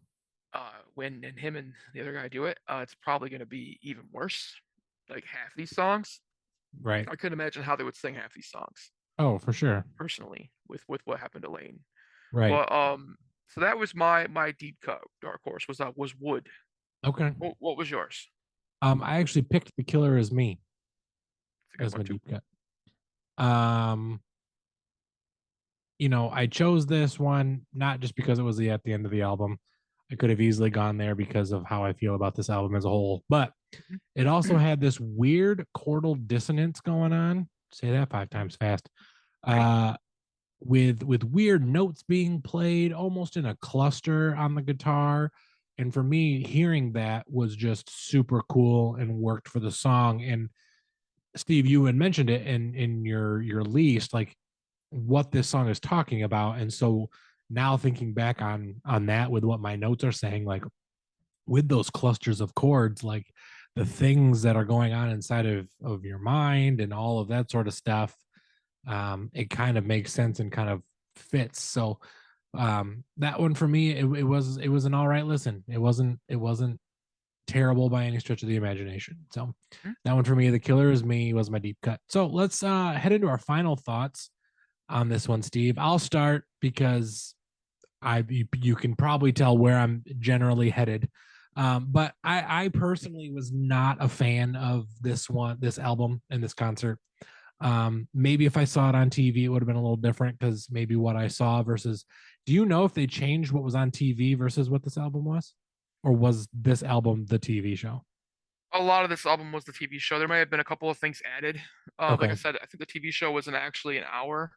Speaker 1: When and him and the other guy do it, it's probably going to be even worse. Like half these songs,
Speaker 2: Right.
Speaker 1: I couldn't imagine how they would sing half these songs
Speaker 2: Oh, for sure.
Speaker 1: personally with what happened to Lane.
Speaker 2: Right.
Speaker 1: But so that was my deep cut dark horse was Wood.
Speaker 2: Okay.
Speaker 1: What was yours?
Speaker 2: I actually picked The Killer Is Me
Speaker 1: It's a good
Speaker 2: as my
Speaker 1: one too.
Speaker 2: deep cut. I chose this one not just because it was at the end of the album. I could have easily gone there because of how I feel about this album as a whole. But it also had this weird chordal dissonance going on. Say that 5 times fast.
Speaker 1: Right?
Speaker 2: Uh, with weird notes being played almost in a cluster on the guitar. And for me, hearing that was just super cool and worked for the song. And Steve, you had mentioned it in your least, like what this song is talking about. And so now thinking back on that with what my notes are saying, like with those clusters of chords, like the things that are going on inside of your mind and all of that sort of stuff, it kind of makes sense and kind of fits. So that one for me, it was an all right listen. It wasn't terrible by any stretch of the imagination. So
Speaker 1: Mhm.
Speaker 2: that one for me, The Killer Is Me, was my deep cut. So let's head into our final thoughts on this one, Steve. I'll start because you can probably tell where I'm generally headed. But I personally was not a fan of this album, and this concert. Maybe if I saw it on TV, it would have been a little different because maybe what I saw versus. Do you know if they changed what was on TV versus what this album was, or was this album the TV show?
Speaker 1: A lot of this album was the TV show. There may have been a couple of things added. Like I
Speaker 2: Okay,
Speaker 1: said, I think the TV show wasn't actually an hour,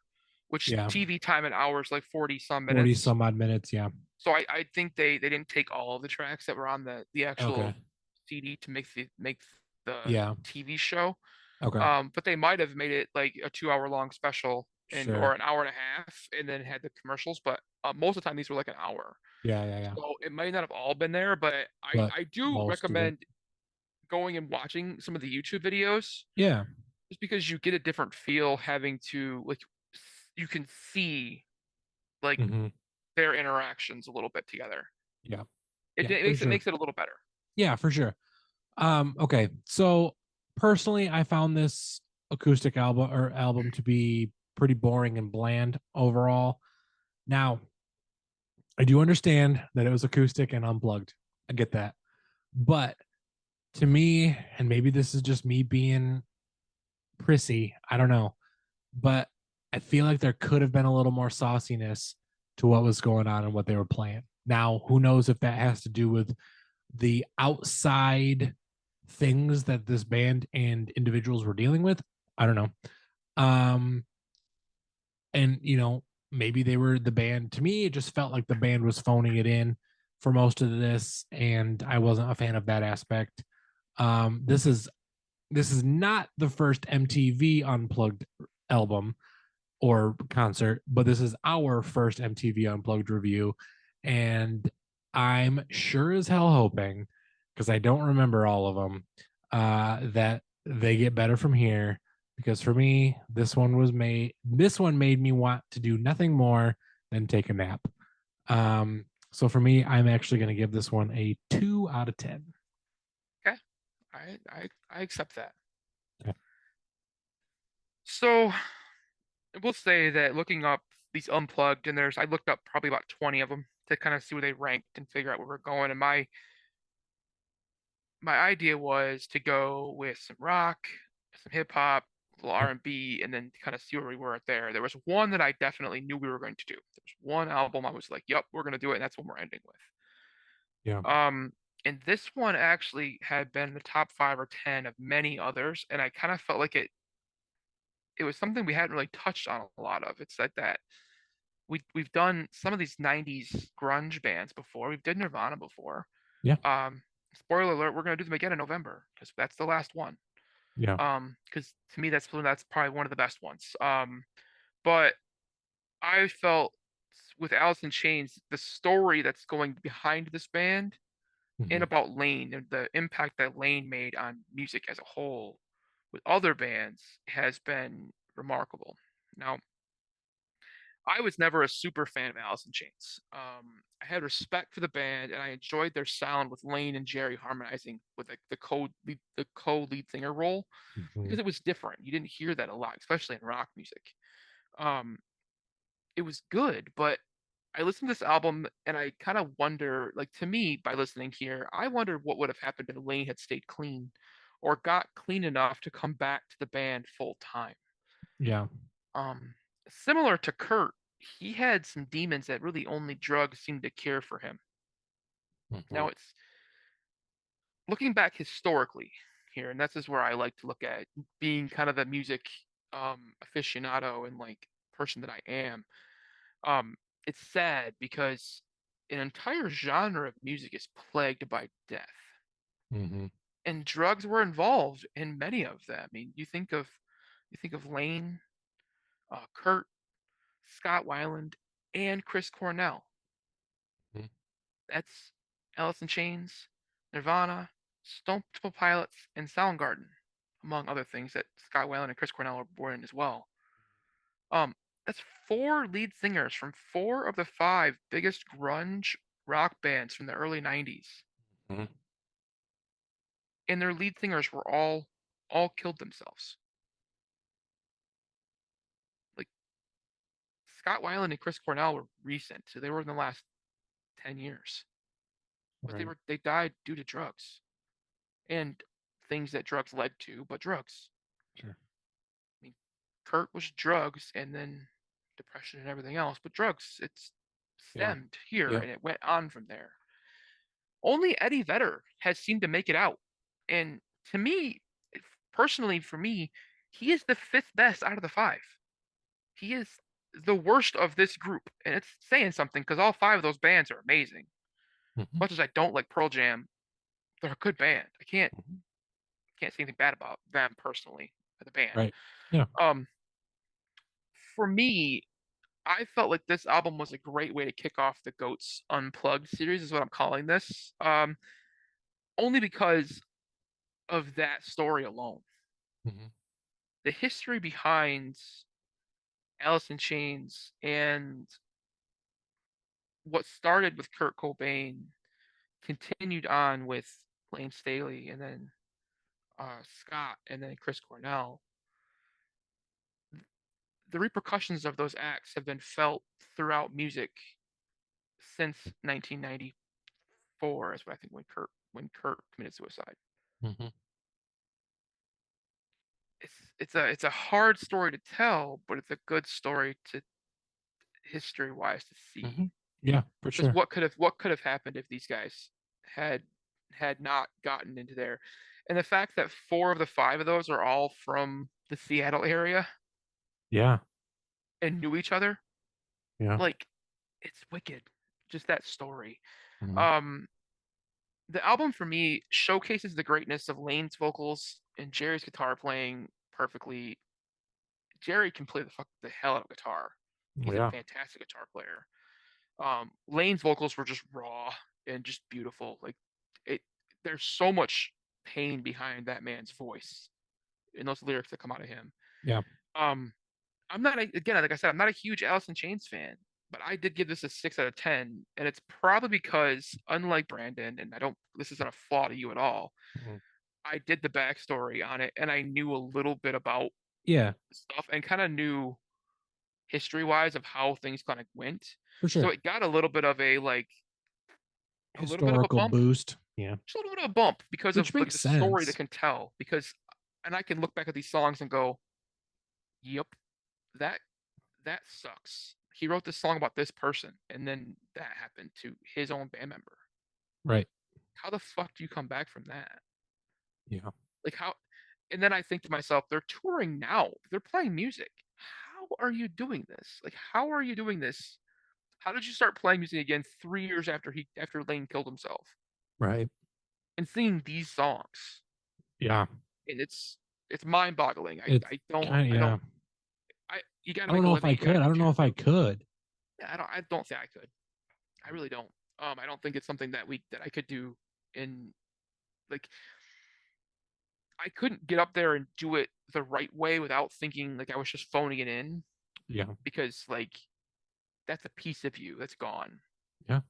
Speaker 1: which
Speaker 2: yeah,
Speaker 1: TV time in hours like 40 some
Speaker 2: 40
Speaker 1: minutes.
Speaker 2: some odd minutes. Yeah.
Speaker 1: So I think they didn't take all of the tracks that were on the
Speaker 2: Okay.
Speaker 1: actual CD to make the
Speaker 2: Yeah.
Speaker 1: TV show.
Speaker 2: Okay.
Speaker 1: But they might have made it like a 2 hour long special and or
Speaker 2: Sure.
Speaker 1: an hour and a half and then had the commercials. But most of the time these were like an hour.
Speaker 2: Yeah. Yeah. Yeah.
Speaker 1: So it might not have all been there, but
Speaker 2: But
Speaker 1: I do
Speaker 2: most of it.
Speaker 1: recommend going and watching some of the YouTube videos
Speaker 2: Yeah.
Speaker 1: just because you get a different feel having to like you can see like
Speaker 2: Hmm.
Speaker 1: their interactions a little bit together.
Speaker 2: Yeah.
Speaker 1: It,
Speaker 2: Yeah.
Speaker 1: it
Speaker 2: For
Speaker 1: makes it
Speaker 2: sure.
Speaker 1: makes it a little better.
Speaker 2: Yeah. For sure. Okay. So personally, I found this acoustic album to be pretty boring and bland overall. Now, I do understand that it was acoustic and unplugged. I get that. But to me, and maybe this is just me being prissy, I don't know, but I feel like there could have been a little more sauciness to what was going on and what they were playing. Now, who knows if that has to do with the outside things that this band and individuals were dealing with? I don't know. Um, and maybe they were the band. To me, it just felt like the band was phoning it in for most of this, and I wasn't a fan of that aspect. This is not the first MTV Unplugged album or concert, but this is our first MTV Unplugged review. And I'm sure as hell hoping, because I don't remember all of them, that they get better from here. Because for me, this one made me want to do nothing more than take a nap. So for me, I'm actually going to give this one a 2 out of 10.
Speaker 1: Okay, I accept that.
Speaker 2: Okay.
Speaker 1: So we'll say that looking up these unplugged and I looked up probably about 20 of them to kind of see where they ranked and figure out where we're going. And my idea was to go with some rock, some hip hop, a little
Speaker 2: Yep.
Speaker 1: R&B, and then kind of see where we were at there. There was one that I definitely knew we were going to do. There was one album I was like, "Yep, we're going to do it," and that's what we're ending with.
Speaker 2: Yeah.
Speaker 1: And this one actually had been in the top 5 or 10 of many others, and I kind of felt like it was something we hadn't really touched on a lot of. It's like that we've done some of these 90s grunge bands before. We've done Nirvana before.
Speaker 2: Yeah.
Speaker 1: Spoiler alert, we're gonna do them again in November because that's the last one.
Speaker 2: Yeah.
Speaker 1: Because to me that's probably one of the best ones. But I felt with Alice in Chains, the story that's going behind this band and
Speaker 2: Mhm.
Speaker 1: about Lane and the impact that Lane made on music as a whole with other bands has been remarkable. Now, I was never a super fan of Alice in Chains. I had respect for the band and I enjoyed their sound with Lane and Jerry harmonizing with the co-lead singer role because
Speaker 2: Mhm.
Speaker 1: it was different. You didn't hear that a lot, especially in rock music. Um, it was good, but I listened to this album and I kind of wonder, like to me, by listening here, I wonder what would have happened if Lane had stayed clean or got clean enough to come back to the band full time.
Speaker 2: Yeah.
Speaker 1: Um, Similar to Kurt, he had some demons that really only drugs seemed to cure for him. Now it's looking back historically here, and this is where I like to look at being kind of a music aficionado and like person that I am. Um, it's sad because an entire genre of music is plagued by death,
Speaker 2: Mm-hmm.
Speaker 1: and drugs were involved in many of them. I mean, you think of Lane, Kurt, Scott Weiland, and Chris Cornell.
Speaker 2: Mm-hmm.
Speaker 1: That's Alice in Chains, Nirvana, Stone Temple Pilots, and Soundgarden, among other things that Scott Weiland and Chris Cornell were in as well. Um, that's four lead singers from four of the five biggest grunge rock bands from the early '90s,
Speaker 2: Mm-hmm.
Speaker 1: and their lead singers were all killed themselves. Like Scott Weiland and Chris Cornell were recent, so they were in the last 10 years, but
Speaker 2: Right.
Speaker 1: they died due to drugs and things that drugs led to, but drugs.
Speaker 2: Sure.
Speaker 1: I mean, Kurt was drugs and then depression and everything else, but drugs, it's
Speaker 2: Yeah.
Speaker 1: stemmed here
Speaker 2: Yeah.
Speaker 1: and it went on from there. Only Eddie Vedder has seemed to make it out. And to me, personally, for me, he is the fifth best out of the five. He is the worst of this group. And it's saying something because all five of those bands are amazing.
Speaker 2: Mm-hmm.
Speaker 1: As much as I don't like Pearl Jam, they're a good band. I can't
Speaker 2: Mm-hmm.
Speaker 1: say anything bad about them personally, the band.
Speaker 2: Right. Yeah.
Speaker 1: For me, I felt like this album was a great way to kick off the Goats Unplugged series, is what I'm calling this. Only because of that story alone.
Speaker 2: Mm-hmm.
Speaker 1: The history behind Alice in Chains and what started with Kurt Cobain continued on with Lane Staley and then Scott and then Chris Cornell. The repercussions of those acts have been felt throughout music since 1994, is what I think when Kurt committed suicide.
Speaker 2: Mm-hmm.
Speaker 1: It's a hard story to tell, but it's a good story to history wise to
Speaker 2: Mm-hmm.
Speaker 1: see.
Speaker 2: Yeah, for
Speaker 1: Because
Speaker 2: sure.
Speaker 1: what could have happened if these guys had not gotten into there, and the fact that four of the five of those are all from the Seattle area
Speaker 2: Yeah.
Speaker 1: and knew each other,
Speaker 2: Yeah.
Speaker 1: like it's wicked. Just that story.
Speaker 2: Mm-hmm.
Speaker 1: Um, the album for me showcases the greatness of Lane's vocals and Jerry's guitar playing perfectly. Jerry can play the hell out of guitar. He's a
Speaker 2: Yeah.
Speaker 1: fantastic guitar player. Lane's vocals were just raw and just beautiful. Like it, there's so much pain behind that man's voice in those lyrics that come out of him.
Speaker 2: Yeah.
Speaker 1: Um, I'm not again, like I said, I'm not a huge Alice in Chains fan, but I did give this a 6 out of 10, and it's probably because, unlike Brandon, and I don't, this isn't a flaw to you at all.
Speaker 2: Mm-hmm.
Speaker 1: I did the backstory on it, and I knew a little bit about
Speaker 2: Yeah,
Speaker 1: stuff, and kind of knew history-wise of how things kind of went.
Speaker 2: for
Speaker 1: So
Speaker 2: sure.
Speaker 1: it got a little bit of a
Speaker 2: Historical
Speaker 1: bump,
Speaker 2: boost. Yeah.
Speaker 1: just a little bit of a bump because of
Speaker 2: Which
Speaker 1: like
Speaker 2: makes
Speaker 1: the story that
Speaker 2: sense.
Speaker 1: can tell. Because, and I can look back at these songs and go, "Yep, that that sucks." He wrote this song about this person, and then that happened to his own band member.
Speaker 2: Right.
Speaker 1: How the fuck do you come back from that?
Speaker 2: Yeah.
Speaker 1: Like how? And then I think to myself, they're touring now. They're playing music. How are you doing this? Like, how are you doing this? How did you start playing music again 3 years after Lane killed himself
Speaker 2: Right.
Speaker 1: and singing these songs?
Speaker 2: Yeah.
Speaker 1: And it's mind-boggling. I
Speaker 2: It's
Speaker 1: I don't
Speaker 2: kind of,
Speaker 1: I don't
Speaker 2: yeah.
Speaker 1: I you gotta
Speaker 2: I don't
Speaker 1: make a
Speaker 2: know if I
Speaker 1: living. You
Speaker 2: could.
Speaker 1: gotta
Speaker 2: I
Speaker 1: do
Speaker 2: don't
Speaker 1: what you
Speaker 2: know
Speaker 1: gotta
Speaker 2: if I
Speaker 1: do.
Speaker 2: could.
Speaker 1: Yeah, I don't think I could. I really don't. I don't think it's something that I could do in like I couldn't get up there and do it the right way without thinking like I was just phoning it in
Speaker 2: Yeah.
Speaker 1: because like that's a piece of you that's gone.
Speaker 2: Yeah.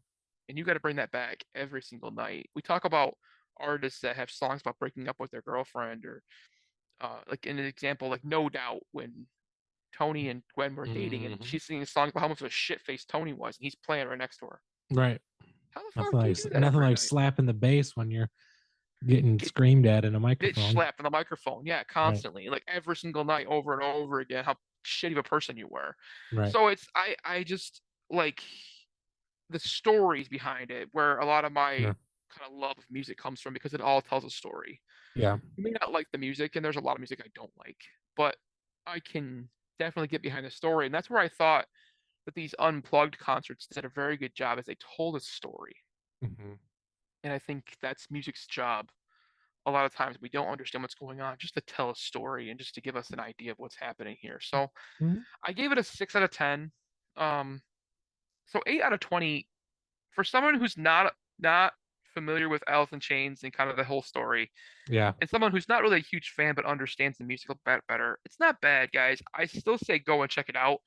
Speaker 1: And you got to bring that back every single night. We talk about artists that have songs about breaking up with their girlfriend or like in an example like No Doubt when Tony and Gwen were dating and
Speaker 2: Mm-hmm.
Speaker 1: she's singing songs about how much of a shit face Tony was and he's playing right next to her.
Speaker 2: Right.
Speaker 1: How the fuck
Speaker 2: Nothing
Speaker 1: do you
Speaker 2: like
Speaker 1: do that
Speaker 2: nothing
Speaker 1: every
Speaker 2: like
Speaker 1: night?
Speaker 2: slapping the bass when you're getting
Speaker 1: Get
Speaker 2: screamed at in a
Speaker 1: bitch
Speaker 2: microphone.
Speaker 1: slapped on the microphone, yeah,
Speaker 2: Right.
Speaker 1: constantly, like every single night, over and over again. How shitty of a person you were.
Speaker 2: Right.
Speaker 1: So it's I just like the stories behind it, where a lot of my
Speaker 2: Yeah.
Speaker 1: kind of love of music comes from, because it all tells a story.
Speaker 2: Yeah.
Speaker 1: You may not like the music, and there's a lot of music I don't like, but I can definitely get behind the story, and that's where I thought that these unplugged concerts did a very good job, as they told a story.
Speaker 2: Mm-hmm.
Speaker 1: And I think that's music's job. A lot of times we don't understand what's going on, just to tell a story and just to give us an idea of what's happening here. So
Speaker 2: Mm-hmm.
Speaker 1: I gave it a 6 out of 10. Um, so 8 out of 20 for someone who's not familiar with Alice in Chains and kind of the whole story,
Speaker 2: Yeah.
Speaker 1: and someone who's not really a huge fan but understands the musical better. It's not bad, guys. I still say go and check it out,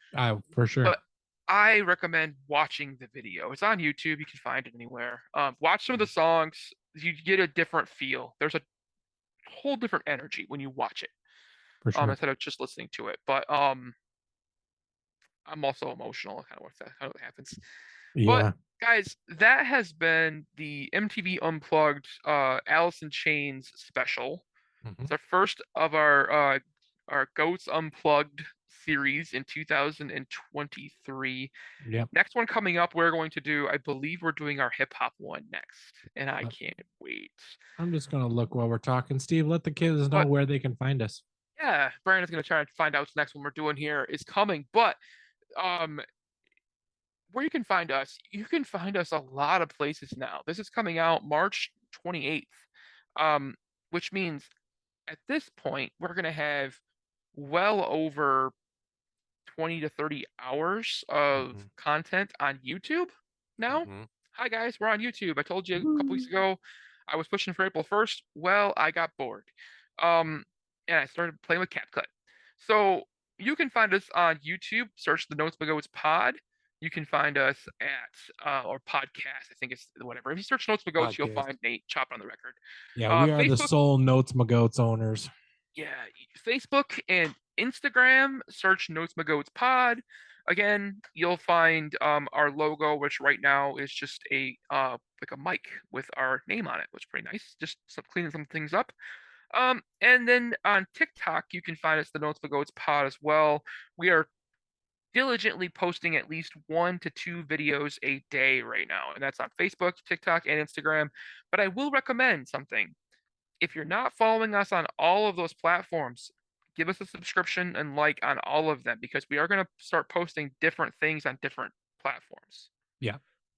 Speaker 2: For sure.
Speaker 1: but I recommend watching the video. It's on YouTube. You can find it anywhere. Watch some of the songs. You get a different feel. There's a whole different energy when you watch it,
Speaker 2: For sure.
Speaker 1: instead of just listening to it. But I'm also emotional kind of when that kind of happens. But
Speaker 2: Yeah.
Speaker 1: guys, that has been the MTV Unplugged Alice in Chains special.
Speaker 2: Mm-hmm.
Speaker 1: It's our first of our Goats Unplugged series in 2023.
Speaker 2: Yep.
Speaker 1: Next one coming up, we're going to do, I believe we're doing our hip hop one next, and I can't wait.
Speaker 2: I'm just gonna look while we're talking. Steve, let the kids know
Speaker 1: But
Speaker 2: where they can find us.
Speaker 1: yeah, Brandon's gonna try and find out what the next one we're doing here is coming. But um, where you can find us a lot of places now. This is coming out March 28th, which means at this point we're gonna have well over 20 to 30 hours of content on YouTube now.
Speaker 2: Mm-hmm.
Speaker 1: Hi guys, we're on YouTube. I told you a couple weeks
Speaker 2: Woo.
Speaker 1: ago I was pushing for April 1st. Well, I got bored. And I started playing with CapCut. So you can find us on YouTube, search the Notes by Goats Pod. You can find us at or podcast, I think it's whatever. If you search Notes by Goats, you'll
Speaker 2: Podcast.
Speaker 1: find Nate chopping on the record.
Speaker 2: Yeah, we are the
Speaker 1: Facebook,
Speaker 2: sole Notes Magoats owners.
Speaker 1: yeah, Facebook and Instagram, search Notes My Goats Pod. Again, you'll find our logo, which right now is just a like a mic with our name on it, which is pretty nice. Just cleaning some things up. And then on TikTok, you can find us the Notes My Goats Pod as well. We are diligently posting at least 1 to 2 videos a day right now, and that's on Facebook, TikTok, and Instagram. But I will recommend something. If you're not following us on all of those platforms, give us a subscription and like on all of them, because we are going to start posting different things on different platforms.
Speaker 2: Yeah.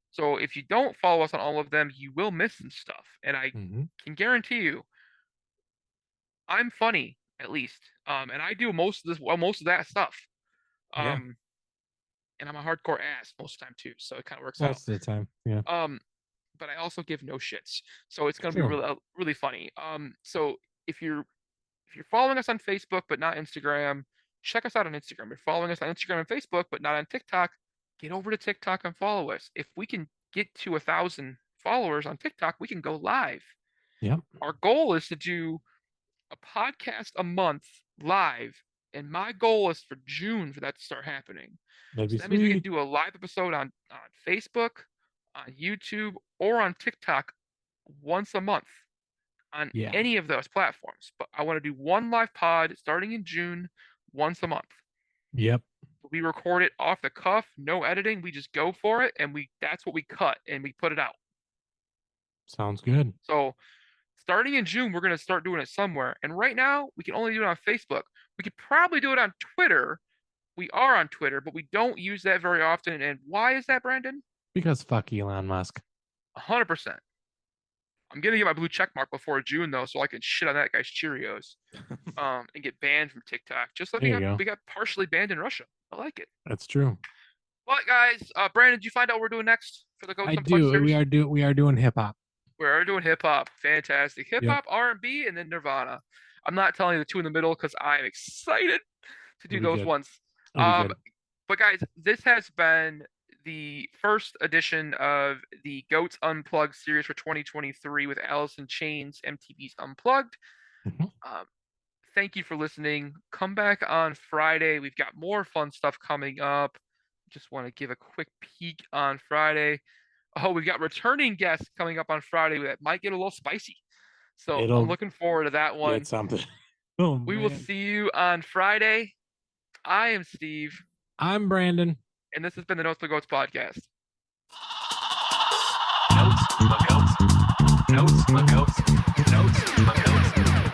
Speaker 1: So if you don't follow us on all of them, you will miss some stuff. And I
Speaker 2: Mm-hmm.
Speaker 1: can guarantee you, I'm funny at least, and I do most of that stuff.
Speaker 2: Yeah.
Speaker 1: And I'm a hardcore ass most of the time too, so it kind of works out.
Speaker 2: Most of the time. Yeah.
Speaker 1: But I also give no shits, so it's gonna be
Speaker 2: True.
Speaker 1: really funny. So if you're following us on Facebook but not Instagram, check us out on Instagram. If you're following us on Instagram and Facebook but not on TikTok, get over to TikTok and follow us. If we can get to 1,000 followers on TikTok, we can go live.
Speaker 2: Yep.
Speaker 1: Our goal is to do a podcast a month live, and my goal is for June for that to start happening.
Speaker 2: That'd be
Speaker 1: So that means we can
Speaker 2: sweet.
Speaker 1: do a live episode on Facebook, on YouTube, or on TikTok once a month on
Speaker 2: Yeah.
Speaker 1: any of those platforms. But I want to do one live pod starting in June, once a month.
Speaker 2: Yep.
Speaker 1: We record it off the cuff, no editing. We just go for it, and that's what we cut and we put it out.
Speaker 2: Sounds good.
Speaker 1: So starting in June, we're going to start doing it somewhere. And right now, we can only do it on Facebook. We could probably do it on Twitter. We are on Twitter, but we don't use that very often. And why is that, Brandon?
Speaker 2: Because fuck Elon Musk.
Speaker 1: 100%. I'm gonna get my blue check mark before June though, so I can shit on that guy's Cheerios, and get banned from TikTok. Just like we got partially banned in Russia. I like it.
Speaker 2: That's true.
Speaker 1: But guys, Brandon, did you find out what we're doing next for the Goats
Speaker 2: I
Speaker 1: Unplugged
Speaker 2: do.
Speaker 1: series?
Speaker 2: We are doing hip hop.
Speaker 1: We're doing hip hop. Fantastic. Hip hop, R&B, and then Nirvana. I'm not telling you the two in the middle because I'm excited to do those ones. But guys, this has been the first edition of the Goats Unplugged series for 2023 with Alice in Chains, MTV's Unplugged.
Speaker 2: Mhm.
Speaker 1: Thank you for listening. Come back on Friday. We've got more fun stuff coming up. Just want to give a quick peek on Friday. Oh, we've got returning guests coming up on Friday that might get a little spicy. So I'm looking forward to that one.
Speaker 2: Get something. Oh,
Speaker 1: we will see you on Friday. I am Steve.
Speaker 2: I'm Brandon.
Speaker 1: And this has been the Notes by Goats podcast.
Speaker 2: Notes, my goats. Notes, my goats. Notes, my goats.